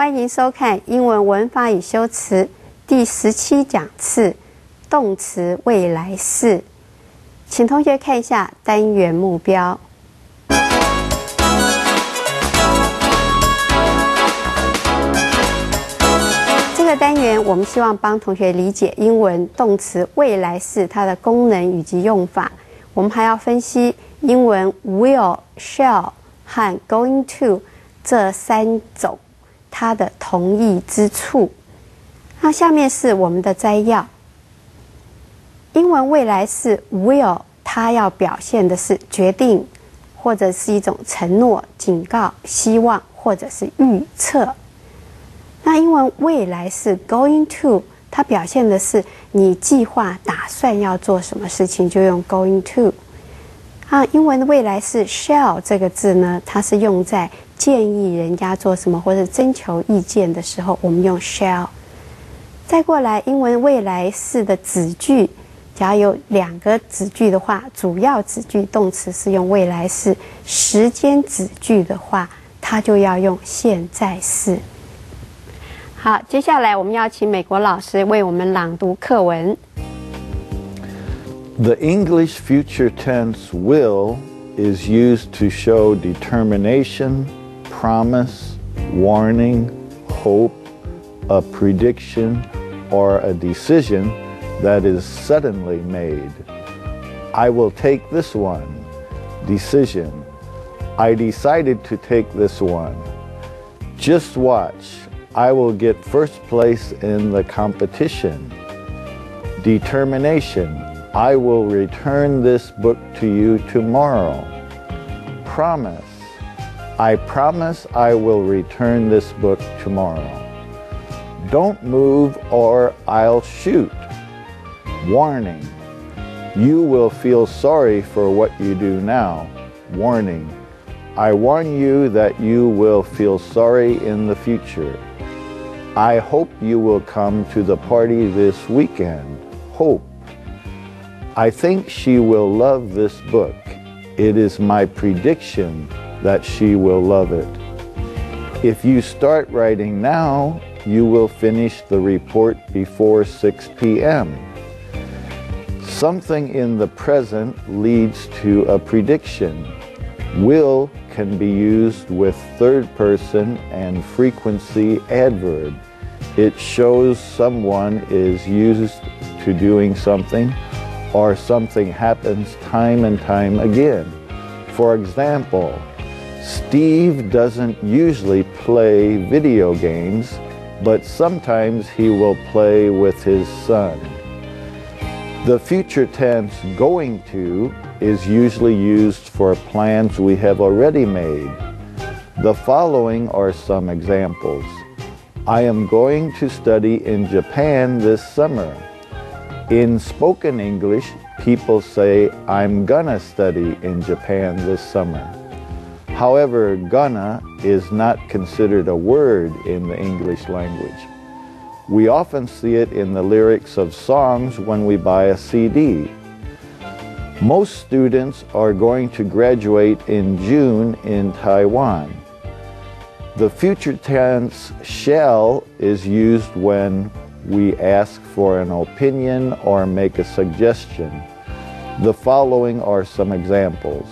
欢迎收看英文文法与修辞第17讲次动词未来式。请同学看一下单元目标。这个单元我们希望帮同学理解英文动词未来式它的功能以及用法。我们还要分析英文 will、shall 和 going to 这3种它的同义之处。那下面是我们的摘要。英文未来式 will 它要表现的是决定，或者是一种承诺、警告、希望，或者是预测。那英文未来式 going to 它表现的是你计划打算要做什么事情，就用 going to。英文的未来式 shall 这个字呢，它是用在建议人家做什么或者征求意见的时候，我们用 shall。再过来，英文未来式的子句，假如有2个子句的话，主要子句动词是用未来式，时间子句的话，它就要用现在式。好，接下来我们要请美国老师为我们朗读课文。The English future tense will is used to show determination, promise, warning, hope, a prediction, or a decision that is suddenly made. I will take this one. Decision. I decided to take this one. Just watch. I will get first place in the competition. Determination. I will return this book to you tomorrow. Promise. I promise I will return this book tomorrow. Don't move or I'll shoot. Warning. You will feel sorry for what you do now. Warning. I warn you that you will feel sorry in the future. I hope you will come to the party this weekend. Hope. I think she will love this book. It is my prediction that she will love it. If you start writing now, you will finish the report before 6 p.m. Something in the present leads to a prediction. Will can be used with third person and frequency adverb. It shows someone is used to doing something, or something happens time and time again. For example, Steve doesn't usually play video games, but sometimes he will play with his son. The future tense going to is usually used for plans we have already made. The following are some examples. I am going to study in Japan this summer. In spoken English, people say, I'm gonna study in Japan this summer. However, gonna is not considered a word in the English language. We often see it in the lyrics of songs when we buy a CD. Most students are going to graduate in June in Taiwan. The future tense shall is used when we ask for an opinion or make a suggestion. The following are some examples.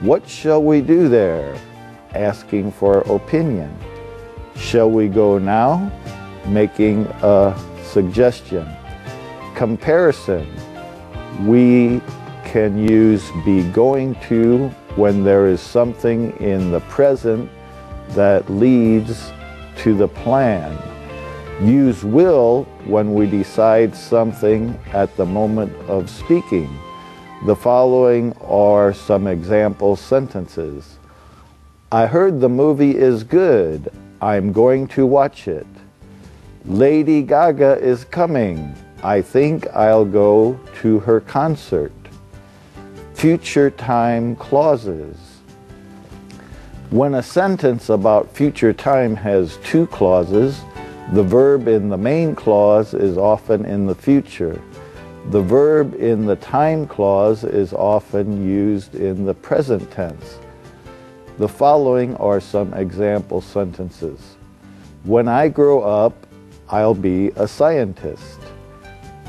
What shall we do there? Asking for opinion. Shall we go now? Making a suggestion. Comparison. We can use be going to when there is something in the present that leads to the plan. Use will when we decide something at the moment of speaking. The following are some example sentences. I heard the movie is good. I'm going to watch it. Lady Gaga is coming. I think I'll go to her concert. Future time clauses. When a sentence about future time has 2 clauses, the verb in the main clause is often in the future. The verb in the time clause is often used in the present tense. The following are some example sentences. When I grow up, I'll be a scientist.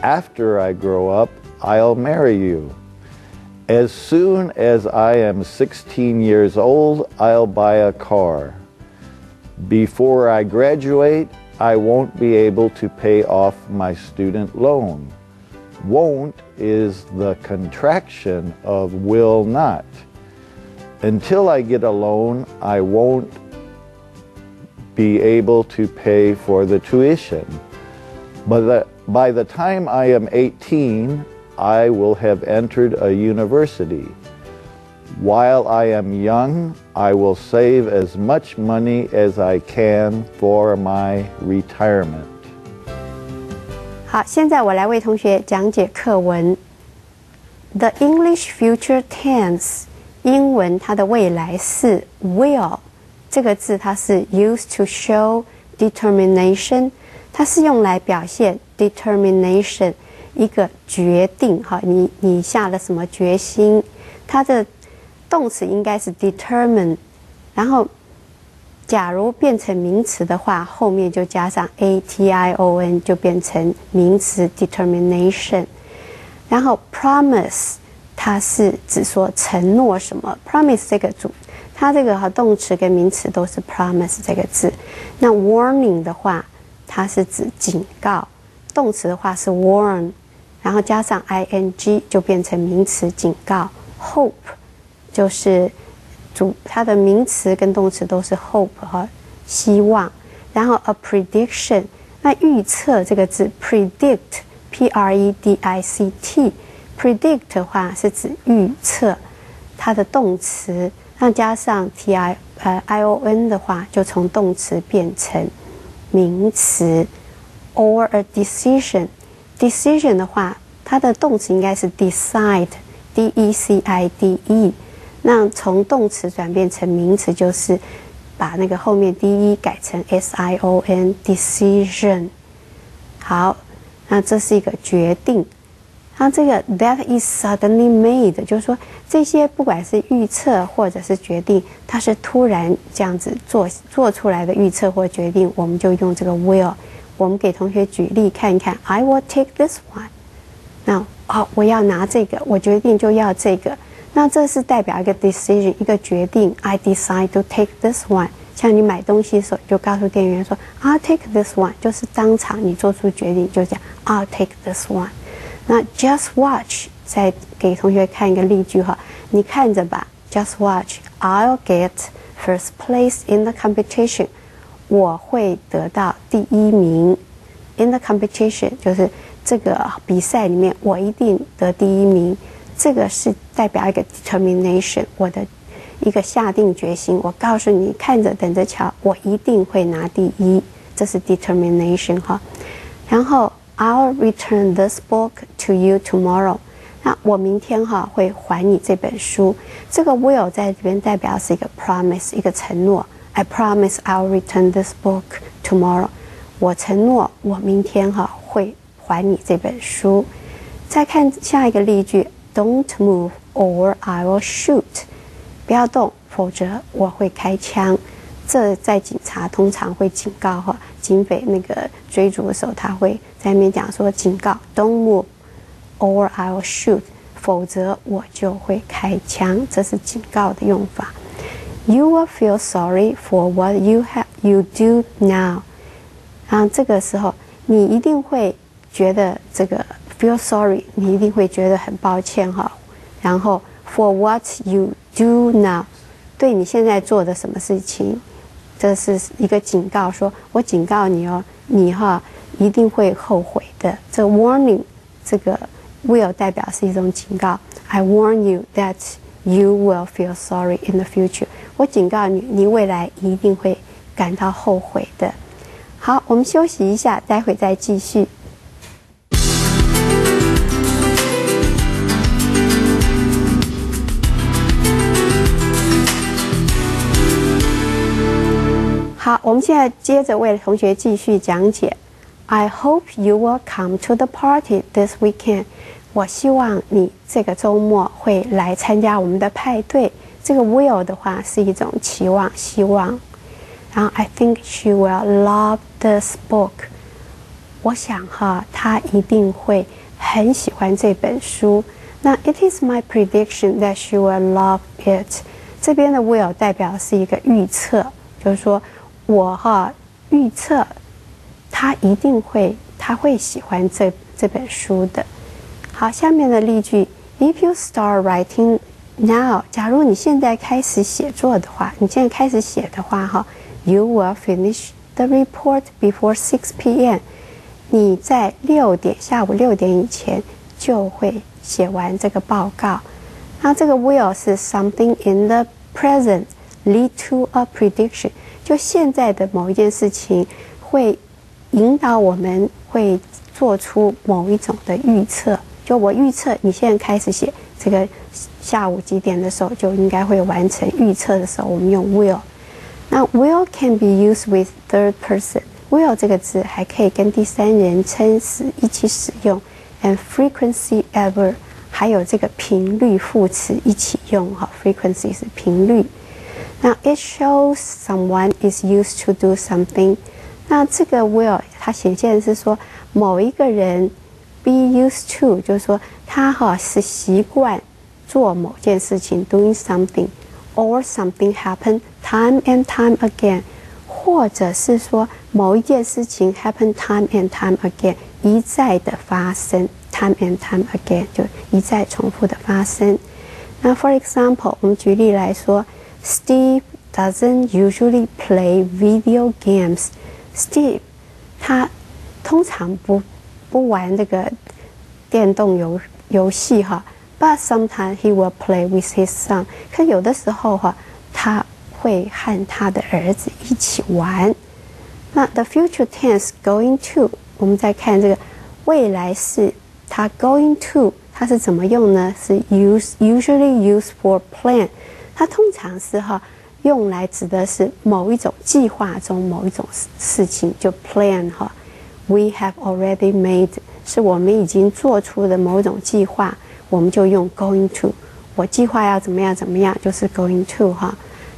After I grow up, I'll marry you. As soon as I am 16 years old, I'll buy a car. Before I graduate, I won't be able to pay off my student loan. Won't is the contraction of will not. Until I get a loan, I won't be able to pay for the tuition. But by the time I am 18, I will have entered a university. While I am young, I will save as much money as I can for my retirement. 好，现在我来为同学讲解课文。The English future tense， 英文它的未来式 will 这个字，它是 used to show determination， 它是用来表现 determination 一个决定。哈，你下了什么决心？它的动词应该是 determine， 然后假如变成名词的话，后面就加上 ation， 就变成名词 determination。然后 promise 它是指说承诺什么 ，promise 这个它这个动词跟名词都是 promise 这个字。那 warning 的话，它是指警告，动词的话是 warn， 然后加上 ing 就变成名词警告。hope 就是它的名词跟动词都是 hope 和希望。然后 a prediction， 那预测这个字 predict predict predict 的话是指预测，它的动词，那加上 ion 的话，就从动词变成名词。or a decision decision 的话，它的动词应该是 decide decide， 那从动词转变成名词，就是把那个后面 de 改成 sion decision。好，那这是一个决定。那这个 that is suddenly made， 就是说这些不管是预测或者是决定，它是突然这样子做出来的预测或决定，我们就用这个 will。我们给同学举例看一看 ，I will take this one。那我要拿这个，我决定就要这个。那这是代表一个 decision， 一个决定。I decide to take this one。像你买东西的时候，就告诉店员说 I'll take this one， 就是当场你做出决定，就讲 I'll take this one。那 just watch， 再给同学看一个例句哈，你看着吧 ，just watch，I'll get first place in the competition， 我会得到第一名。In the competition 就是这个比赛里面，我一定得第一名。这个是代表一个 determination， 我的一个下定决心。我告诉你，看着等着瞧，我一定会拿第一。这是 determination 哈。然后 I'll return this book to you tomorrow。那我明天会还你这本书。这个 will 在这边代表是一个 promise， 一个承诺。I promise I'll return this book tomorrow。我承诺我明天会还你这本书。再看下一个例句。Don't move or I will shoot， 不要动，否则我会开枪。这在警察通常会警告警匪那个追逐的时候，他会在那边讲说警告 Don't move or I will shoot， 否则我就会开枪。这是警告的用法。You will feel sorry for what you do now。然后这个时候你一定会觉得这个。Feel sorry， 你一定会觉得很抱歉然后 for what you do now， 对你现在做的什么事情，这是一个警告，说我警告你你一定会后悔的。这 warning 这个 will 代表是一种警告。I warn you that you will feel sorry in the future。我警告你，你未来一定会感到后悔的。好，我们休息一下，待会再继续。好，我们现在接着为同学继续讲解。I hope you will come to the party this weekend。我希望你这个周末会来参加我们的派对。这个 will 的话是一种期望、希望。然后 I think she will love this book。我想她一定会很喜欢这本书。那 It is my prediction that she will love it。这边的 will 代表的是一个预测，就是说我预测她一定会，她会喜欢这本书的。好，下面的例句 ：If you start writing now， 假如你现在开始写作的话，你现在开始写的话，You will finish the report before 6 p.m. 你在下午6点以前就会写完这个报告。那这个 will 是 something in the present lead to a prediction， 就现在的某一件事情会引导我们会做出某一种的预测。就我预测你现在开始写这个下午几点的时候就应该会完成。预测的时候我们用 will。那 will can be used with third person。will 这个字还可以跟第三人称时一起使用 ，and frequency ever 还有这个频率副词一起用frequency 是频率。那 it shows someone is used to do something。那这个 will 它显现的是说某一个人 be used to， 就是说他是习惯做某件事情 doing something，or something happen time and time again。或者是说某一件事情 happen time and time again， 一再的发生 time and time again， 就一再重复的发生。那 for example， 我们举例来说 ，Steve doesn't usually play video games。Steve 他通常不玩这个电动游戏，but sometimes he will play with his son。可有的时候他会和他的儿子一起玩。那 the future tense going to， 我们再看这个未来式，它 going to 它是怎么用呢？是 usually used for plan， 它通常是用来指的是某一种计划中某一种事情，就 plan We have already made 是我们已经做出的某种计划，我们就用 going to。我计划要怎么样怎么样，就是 going to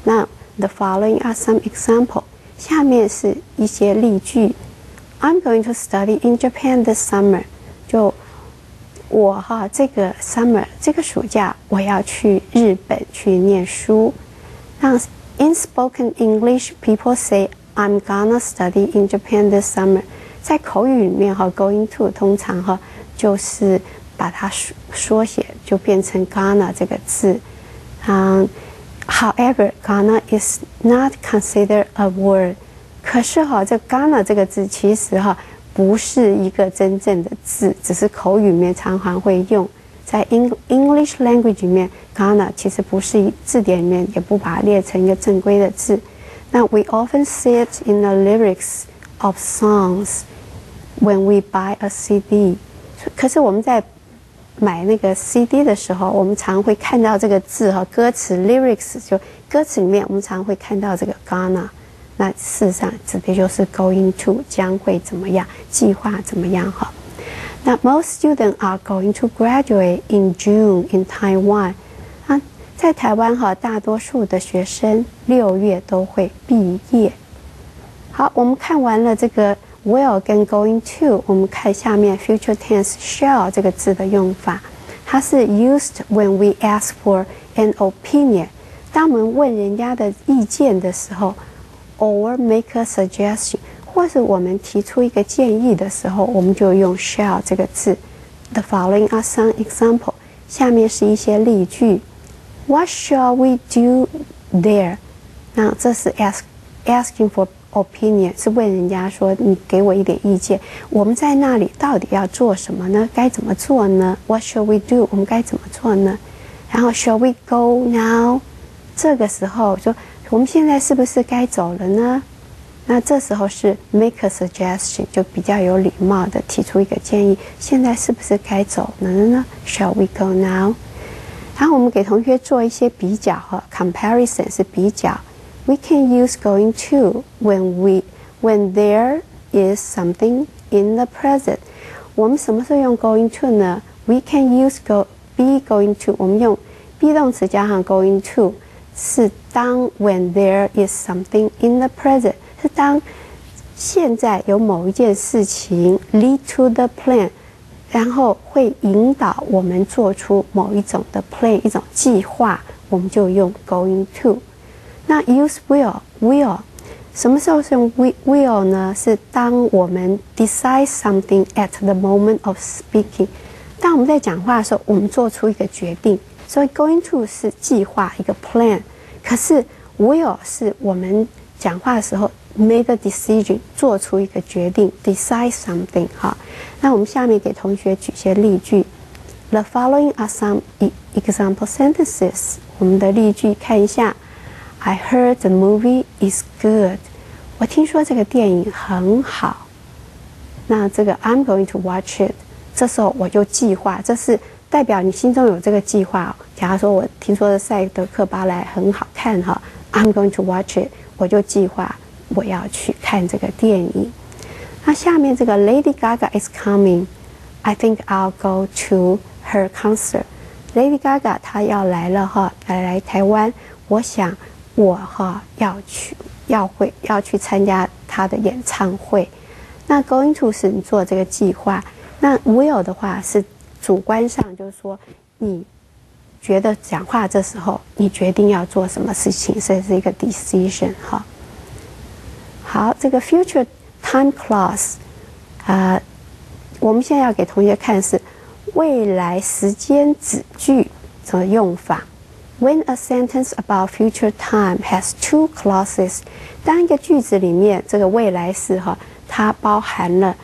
那 the following are some example， 下面是一些例句。I'm going to study in Japan this summer。就我这个 summer 这个暑假我要去日本去念书。那 in spoken English people say I'm gonna study in Japan this summer。在口语里面going to 通常就是把它缩写就变成 gonna 这个字。However, gonna is not considered a word。可是这 gonna 这个字其实不是一个真正的字，只是口语里面常常会用。在 English language 里面 gonna 其实不是字典里面也不把它列成一个正规的字。那 we often see it in the lyrics of songs when we buy a CD。可是我们在买那个 CD 的时候，我们常会看到这个字歌词 lyrics， 就歌词里面我们常会看到这个 gonna。那事实上指的就是 going to 将会怎么样，计划怎么样那 most students are going to graduate in June in Taiwan。在台湾大多数的学生6月都会毕业。好，我们看完了这个 will 跟 going to， 我们看下面 future tense shall 这个字的用法。它是 used when we ask for an opinion， 当我们问人家的意见的时候 or make a suggestion， 或是我们提出一个建议的时候，我们就用 shall 这个字。The following are some example， 下面是一些例句。What shall we do there？ 那这是 asking for opinion， 是问人家说你给我一点意见，我们在那里到底要做什么呢？该怎么做呢？ What shall we do？ 我们该怎么做呢？然后 shall we go now？ 这个时候说我们现在是不是该走了呢？那这时候是 make a suggestion， 就比较有礼貌的提出一个建议，现在是不是该走了呢？ Shall we go now？ 然后我们给同学做一些比较comparison 是比较。We can use going to when there is something in the present。 我们什么时候用 going to 呢？ We can use be going to， 我们用 be 动词加上 going to，是当 when there is something in the present， 是当现在有某一件事情 lead to the plan， 然后会引导我们做出某一种的 plan， 一种计划，我们就用 going to。那 use will 什么时候是用 will 呢？是当我们 decide something at the moment of speaking， 当我们在讲话的时候，我们做出一个决定。所以 going to 是计划一个 plan， 可是 will 是我们讲话的时候 made a decision， 做出一个决定 decide something。 好，那我们下面给同学举些例句。 The following are some example sentences。 我们的例句看一下。 I heard the movie is good。 我听说这个电影很好。那这个 I'm going to watch it， 这时候我就计划，这是代表你心中有这个计划。假如说我听说赛德克巴莱很好看哈 ，I'm going to watch it， 我就计划我要去看这个电影。那下面这个 Lady Gaga is coming，I think I'll go to her concert。 Lady Gaga 她要来了哈，来台湾，我想我哈要去参加她的演唱会。那 going to 是你做这个计划，那 will 的话是主观上，就是说你觉得讲话这时候你决定要做什么事情，所以是一个 decision 哈。好，这个 future time clause， 我们现在要给同学看是未来时间子句的用法。When a sentence about future time has two clauses， 当一个句子里面这个未来式哈，它包含了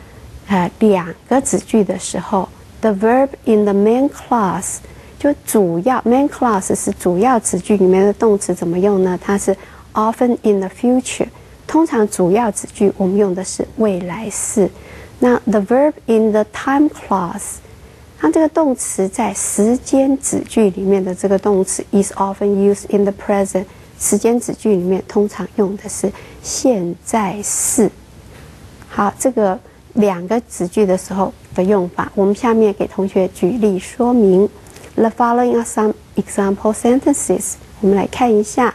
两个子句的时候 ，the verb in the main clause 就主要 main clause 是主要子句里面的动词怎么用呢？它是 often in the future， 通常主要子句我们用的是未来式。那 the verb in the time clause， 它这个动词在时间子句里面的这个动词 is often used in the present， 时间子句里面通常用的是现在式。好，这个两个子句的时候的用法，我们下面给同学举例说明。The following are some example sentences。我们来看一下。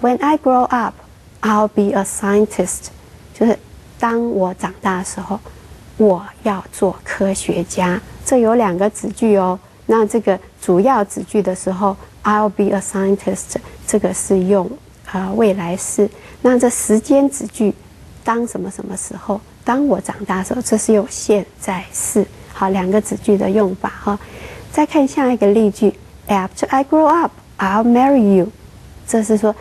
When I grow up, I'll be a scientist。就是当我长大的时候，我要做科学家。这有两个子句哦。那这个主要子句的时候 ，I'll be a scientist， 这个是用未来式。那这时间子句，当什么什么时候？当我长大的时候，这是用现在式。好，两个子句的用法哈。再看下一个例句 ，After I grow up, I'll marry you。这是说，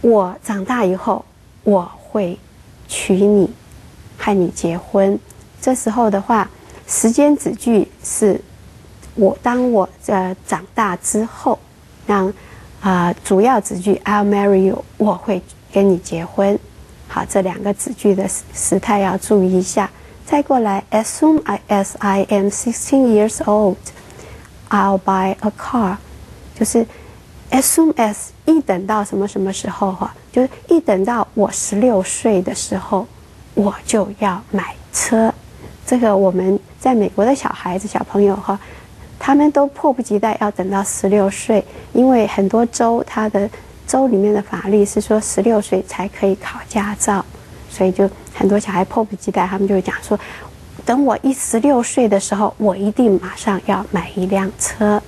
我长大以后，我会娶你，和你结婚。这时候的话，时间子句是当我长大之后，让主要子句 I'll marry you， 我会跟你结婚。好，这两个子句的时态要注意一下。再过来 ，as soon as I am 16 years old, I'll buy a car， 就是 as soon as 一等到什么什么时候哈，就是一等到我16岁的时候，我就要买车。这个我们在美国的小朋友哈，他们都迫不及待要等到16岁，因为很多州它的州里面的法律是说16岁才可以考驾照，所以就很多小孩迫不及待，他们就讲说，等我16岁的时候，我一定马上要买一辆车。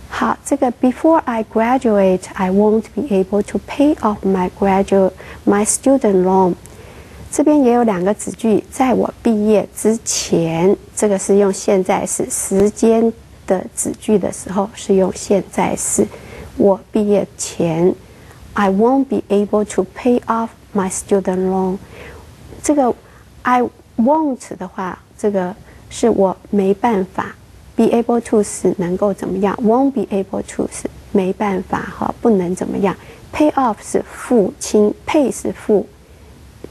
好，这个 Before I graduate, I won't be able to pay off my student loan。这边也有两个子句，在我毕业之前，这个是用现在式，时间的子句的时候是用现在式。我毕业前 ，I won't be able to pay off my student loan。这个 I won't 的话，这个是我没办法 ，be able to 是能够怎么样 ，won't be able to 是没办法哈，不能怎么样。pay off 是付清 ，pay 是付。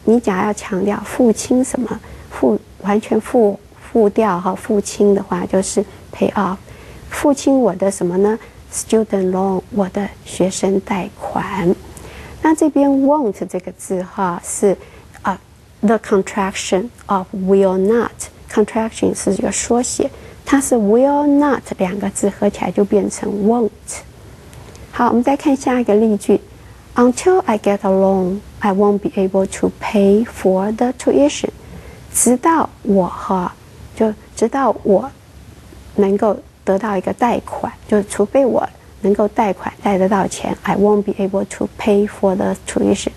你假要强调付清什么，完全付掉哈，付清的话就是 pay off， 付清我的什么呢 ？student loan， 我的学生贷款。那这边 won't 这个字哈是the contraction of will not，contraction 是一个缩写，它是 will not 两个字合起来就变成 won't。好，我们再看下一个例句 ：Until I get a loan, I won't be able to pay for the tuition。直到我能够得到一个贷款，就除非我能够贷款贷得到钱 ，I won't be able to pay for the tuition。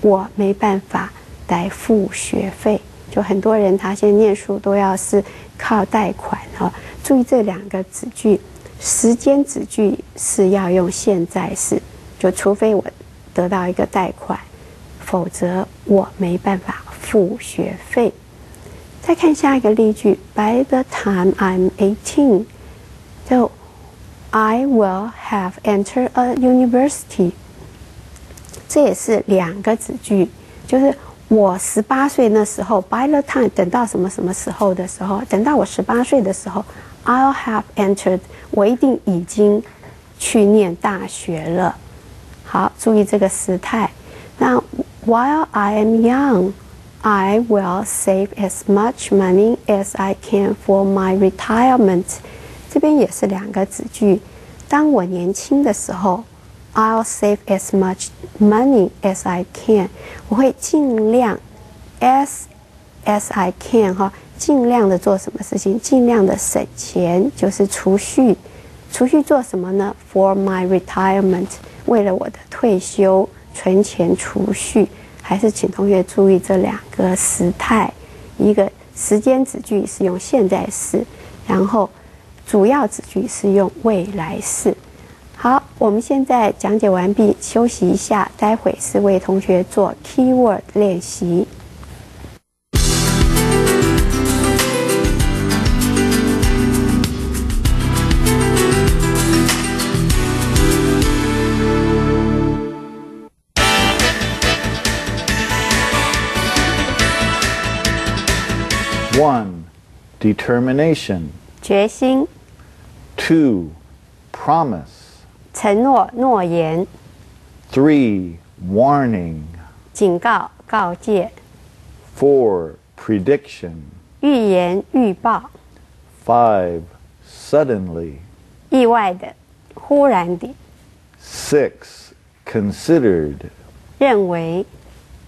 我没办法来付学费。就很多人他现在念书都要是靠贷款哈。注意这两个子句，时间子句是要用现在式，就除非我得到一个贷款，否则我没办法付学费。再看下一个例句 ，By the time I'm 18， 就 I will have entered a university。这也是两个子句，就是我18岁那时候 ，by the time 等到什么什么时候的时候，等到我18岁的时候 ，I'll have entered， 我一定已经去念大学了。好，注意这个时态。那 While I am young, I will save as much money as I can for my retirement。这边也是两个子句。当我年轻的时候 ，I'll save as much money as I can。我会尽量 as I can 哈，尽量的做什么事情？尽量的省钱，就是储蓄。储蓄做什么呢 ？For my retirement， 为了我的退休，存钱储蓄。还是请同学注意这两个时态，一个时间子句是用现在式，然后主要子句是用未来式。好，我们现在讲解完毕，休息一下，待会是为同学做 keyword 练习。1. Determination. 决心。 2. Promise. 承诺、诺言。 3. Warning. 警告、告诫。 4. Prediction. 预言、预报。 5. Suddenly. 意外的、忽然的。 6. Considered. 认为。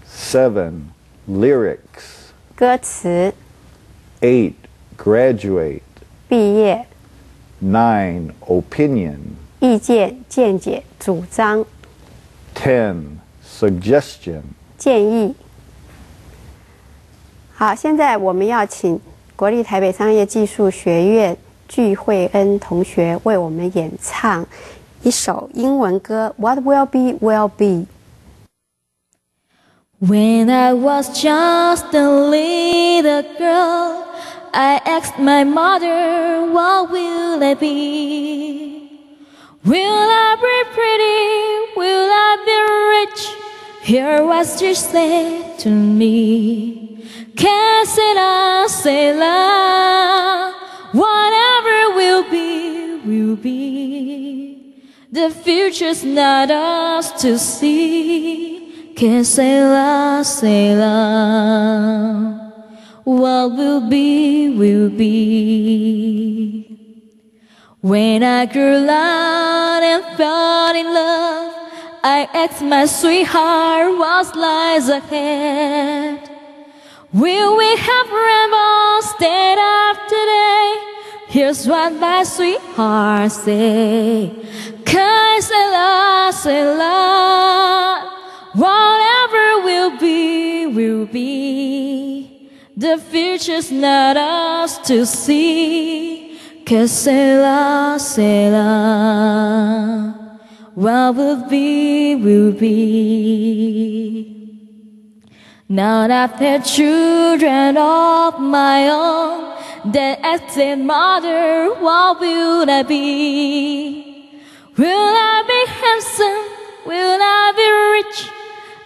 7. Lyrics. 歌词。 8. Graduate. 毕业。 9. Opinion. 意见、见解、主张。 10. Suggestion. 建议。好，现在我们要请国立台北商业技术学院具慧恩同学为我们演唱一首英文歌 What will be, will be. When I was just a little girl, I asked my mother, what will I be? Will I be pretty? Will I be rich? Hear what she said to me. Que sera, sera, whatever will be, will be. The future's not ours to see. Que sera, sera, what will be, will be. When I grew up and fell in love, I asked my sweetheart what lies ahead. Will we have rainbows day after day? Here's what my sweetheart said. Que sera, sera, whatever will be, will be. The future's not ours to see. Que sera, sera, what will be, will be. Now that I've had children of my own, they asked their mother, what will I be? Will I be handsome? Will I be rich?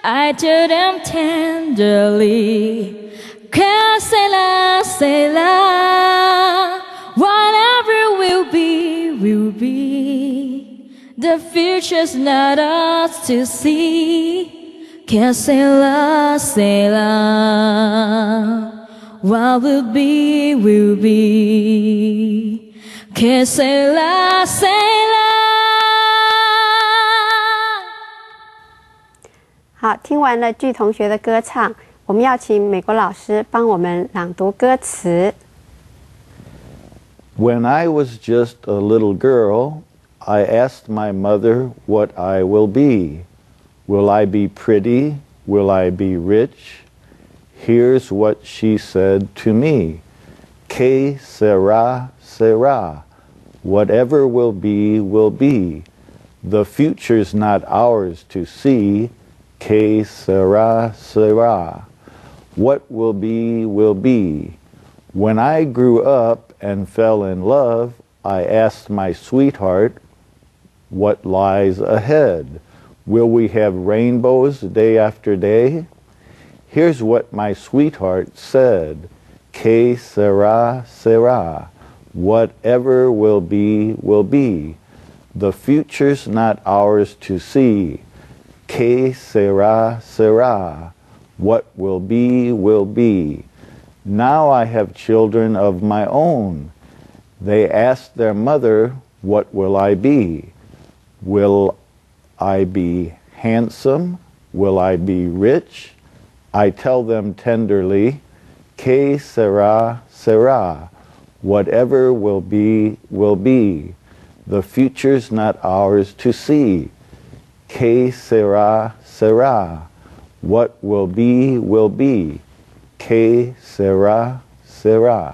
I told them tenderly, que sera, sera, whatever will be, will be. The future's not ours to see. Que sera, sera, what will be, will be. Que sera, sera. 好，听完了剧同学的歌唱，我们要请美国老师帮我们朗读歌词。When I was just a little girl, I asked my mother what I will be. Will I be pretty? Will I be rich? Here's what she said to me. Que sera, sera. Whatever will be, will be. The future's not ours to see. Que sera, sera. What will be, will be. When I grew up and fell in love, I asked my sweetheart, what lies ahead? Will we have rainbows day after day? Here's what my sweetheart said. Que sera, sera. Whatever will be, will be. The future's not ours to see. Que sera, sera. What will be, will be. Now I have children of my own. They ask their mother, what will I be? Will I be handsome? Will I be rich? I tell them tenderly, que sera, sera. Whatever will be, will be. The future's not ours to see. Que sera, sera. What will be, will be. Que sera, sera.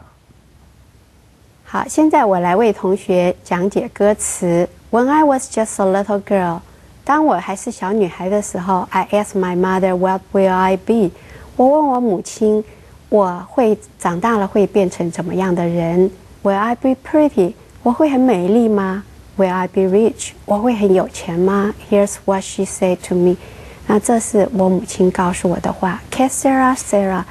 好，现在我来为同学讲解歌词。When I was just a little girl， 当我还是小女孩的时候 ，I asked my mother, what will I be？ 我问我母亲，我会长大了会变成怎么样的人 ？Will I be pretty？ 我会很美丽吗 ？Will I be rich？ 我会很有钱吗 ？Here's what she said to me。那这是我母亲告诉我的话。Que sera, sera。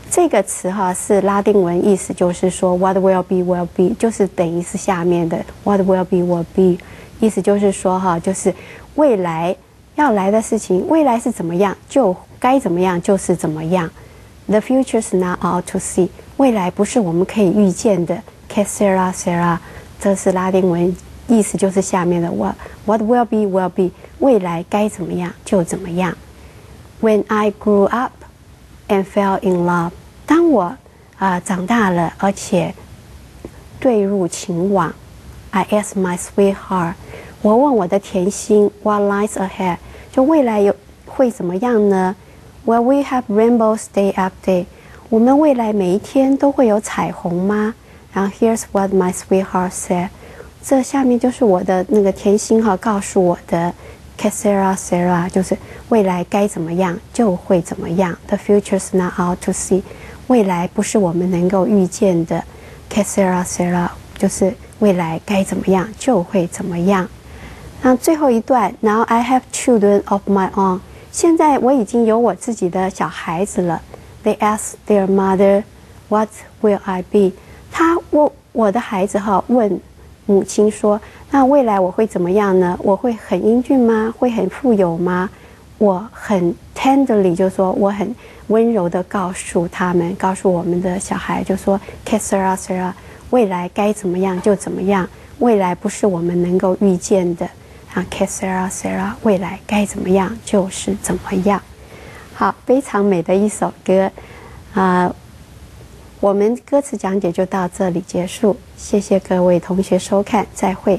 这个词是拉丁文，意思就是说 what will be will be， 就是等于是下面的 what will be will be， 意思就是说就是未来要来的事情，未来是怎么样就该怎么样就是怎么样。The future's not ours to see， 未来不是我们可以预见的。Que sera, sera， 这是拉丁文，意思就是下面的 what will be will be， 未来该怎么样就怎么样。When I grew up and fell in love， 当我长大了，而且坠入情网 ，I asked my sweetheart， 我问我的甜心 ，What lies ahead？ 就未来会怎么样呢 ？Will we have rainbows day after day？ 我们未来每一天都会有彩虹吗？然后 Here's what my sweetheart said， 这下面就是我的那个甜心告诉我的。Que sera, sera， 就是未来该怎么样就会怎么样。The future's not ours to see， 未来不是我们能够预见的。Que sera, sera， 就是未来该怎么样就会怎么样。那最后一段 ，Now I have children of my own， 现在我已经有我自己的小孩子了。They ask their mother, What will I be？ 我的孩子问母亲说：“那未来我会怎么样呢？我会很英俊吗？会很富有吗？”我很 tenderly 就说我很温柔的告诉他们，告诉我们的小孩，就说 Que sera, sera， 未来该怎么样就怎么样，未来不是我们能够预见的Que sera, sera， 未来该怎么样就是怎么样。好，非常美的一首歌我们歌词讲解就到这里结束，谢谢各位同学收看，再会。